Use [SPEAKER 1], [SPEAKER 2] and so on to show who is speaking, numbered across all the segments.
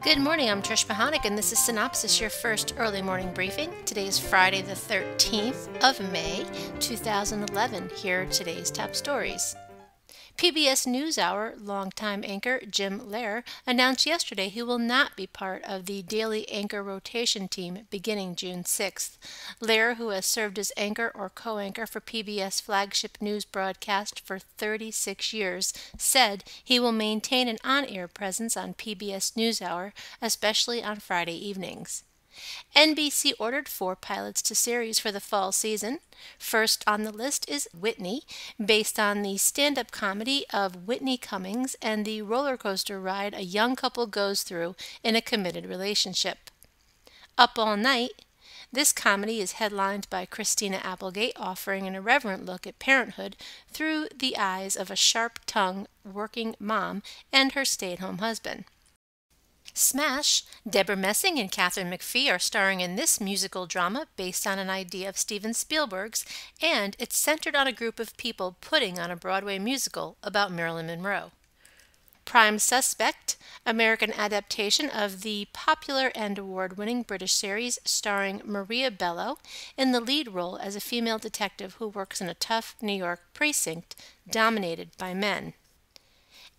[SPEAKER 1] Good morning, I'm Trish Mahonic, and this is Cynopsis, your first early morning briefing. Today is Friday the 13th of May, 2011. Here are today's top stories. PBS NEWSHOUR longtime anchor Jim Lehrer announced yesterday he will not be part of the daily anchor rotation team beginning June 6th. Lehrer, who has served as anchor or co-anchor for PBS flagship news broadcast for 36 years, said he will maintain an on-air presence on PBS NEWSHOUR, especially on Friday evenings. NBC ordered 4 pilots to series for the fall season. First on the list is Whitney, based on the stand-up comedy of Whitney Cummings and the roller coaster ride a young couple goes through in a committed relationship. Up All Night. This comedy is headlined by Christina Applegate, offering an irreverent look at parenthood through the eyes of a sharp-tongued working mom and her stay-at-home husband. Smash! Deborah Messing and Katharine McPhee are starring in this musical drama based on an idea of Steven Spielberg's, and it's centered on a group of people putting on a Broadway musical about Marilyn Monroe. Prime Suspect, American adaptation of the popular and award-winning British series starring Maria Bello in the lead role as a female detective who works in a tough New York precinct dominated by men.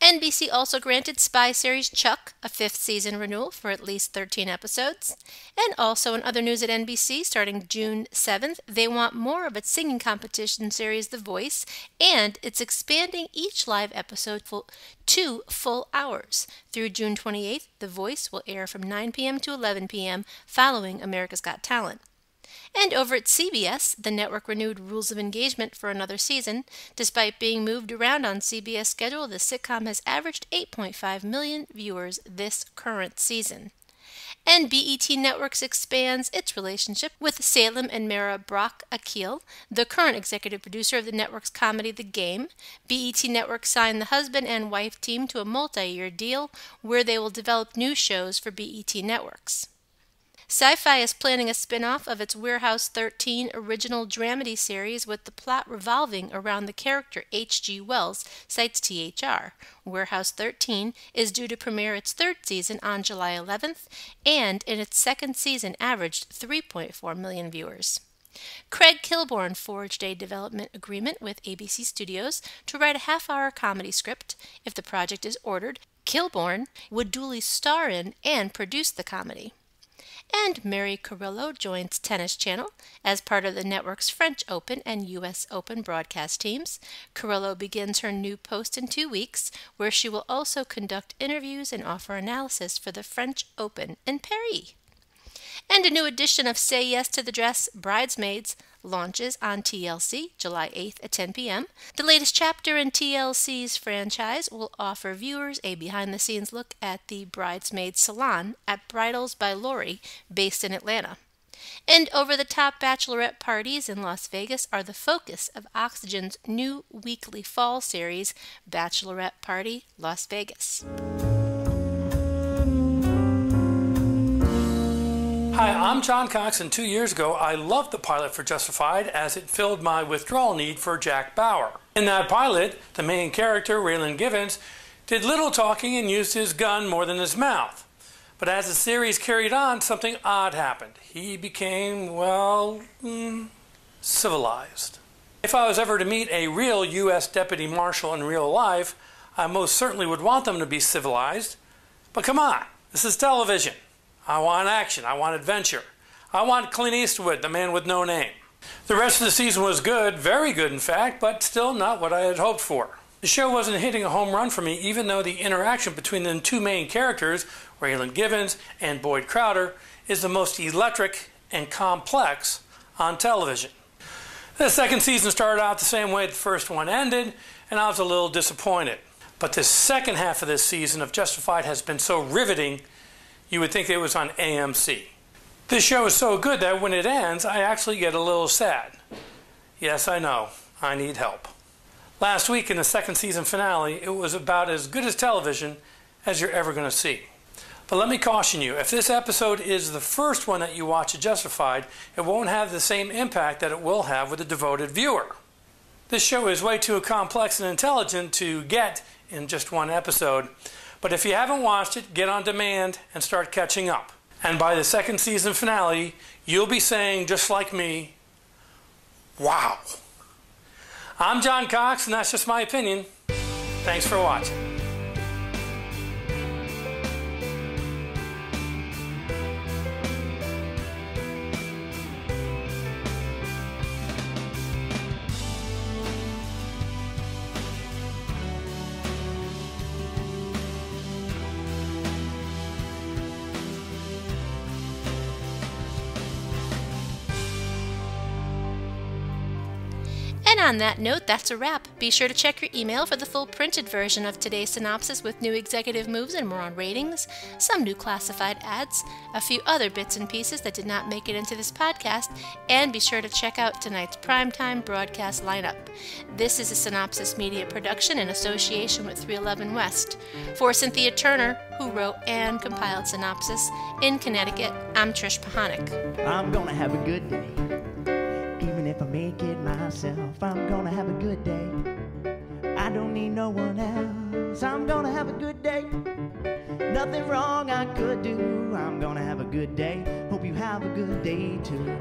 [SPEAKER 1] NBC also granted spy series Chuck a 5th season renewal for at least 13 episodes. And also in other news at NBC, starting June 7th, they want more of its singing competition series The Voice, and it's expanding each live episode to full hours. Through June 28th, The Voice will air from 9 p.m. to 11 p.m. following America's Got Talent. And over at CBS, the network renewed Rules of Engagement for another season. Despite being moved around on CBS' schedule, the sitcom has averaged 8.5 million viewers this current season. And BET Networks expands its relationship with Salem and Mara Brock Akil, the current executive producer of the network's comedy The Game. BET Networks signed the husband and wife team to a multi-year deal where they will develop new shows for BET Networks. Sci-Fi is planning a spin-off of its Warehouse 13 original dramedy series with the plot revolving around the character H.G. Wells, cites THR. Warehouse 13 is due to premiere its 3rd season on July 11th, and in its 2nd season averaged 3.4 million viewers. Craig Kilborn forged a development agreement with ABC Studios to write a half-hour comedy script. If the project is ordered, Kilborn would duly star in and produce the comedy. And Mary Carrillo joins Tennis Channel as part of the network's French Open and U.S. Open broadcast teams. Carrillo begins her new post in 2 weeks, where she will also conduct interviews and offer analysis for the French Open in Paris. And a new edition of Say Yes to the Dress, Bridesmaids, launches on TLC July 8th at 10 p.m. The latest chapter in TLC's franchise will offer viewers a behind-the-scenes look at the Bridesmaids salon at Bridals by Lori, based in Atlanta. And over-the-top bachelorette parties in Las Vegas are the focus of Oxygen's new weekly fall series, Bachelorette Party Las Vegas.
[SPEAKER 2] Hi, I'm John Cox, and 2 years ago I loved the pilot for Justified as it filled my withdrawal need for Jack Bauer. In that pilot, the main character, Raylan Givens, did little talking and used his gun more than his mouth. But as the series carried on, something odd happened. He became, well, civilized. If I was ever to meet a real U.S. Deputy Marshal in real life, I most certainly would want them to be civilized. But come on, this is television. I want action. I want adventure. I want Clint Eastwood, the man with no name. The rest of the season was good, very good in fact, but still not what I had hoped for. The show wasn't hitting a home run for me, even though the interaction between the 2 main characters, Raylan Givens and Boyd Crowder, is the most electric and complex on television. The 2nd season started out the same way the first one ended, and I was a little disappointed. But the second half of this season of Justified has been so riveting, you would think it was on AMC. This show is so good that when it ends, I actually get a little sad. Yes, I know, I need help. Last week in the 2nd season finale, it was about as good as television as you're ever going to see. But let me caution you, if this episode is the first one that you watch at Justified, it won't have the same impact that it will have with a devoted viewer. This show is way too complex and intelligent to get in just one episode, But if you haven't watched it, get on demand and start catching up. And by the second season finale, you'll be saying, just like me, wow. I'm John Cox, and that's just my opinion. Thanks for watching.
[SPEAKER 1] And on that note, that's a wrap. Be sure to check your email for the full printed version of today's synopsis with new executive moves and more on ratings, some new classified ads, a few other bits and pieces that did not make it into this podcast, and be sure to check out tonight's primetime broadcast lineup. This is a Cynopsis Media production in association with 311 West. For Cynthia Turner, who wrote and compiled Cynopsis, in Connecticut, I'm Trish Pahanik.
[SPEAKER 3] I'm gonna have a good day. Even if I make it myself, I'm gonna have a good day. I don't need no one else. I'm gonna have a good day. Nothing wrong I could do. I'm gonna have a good day. Hope you have a good day too.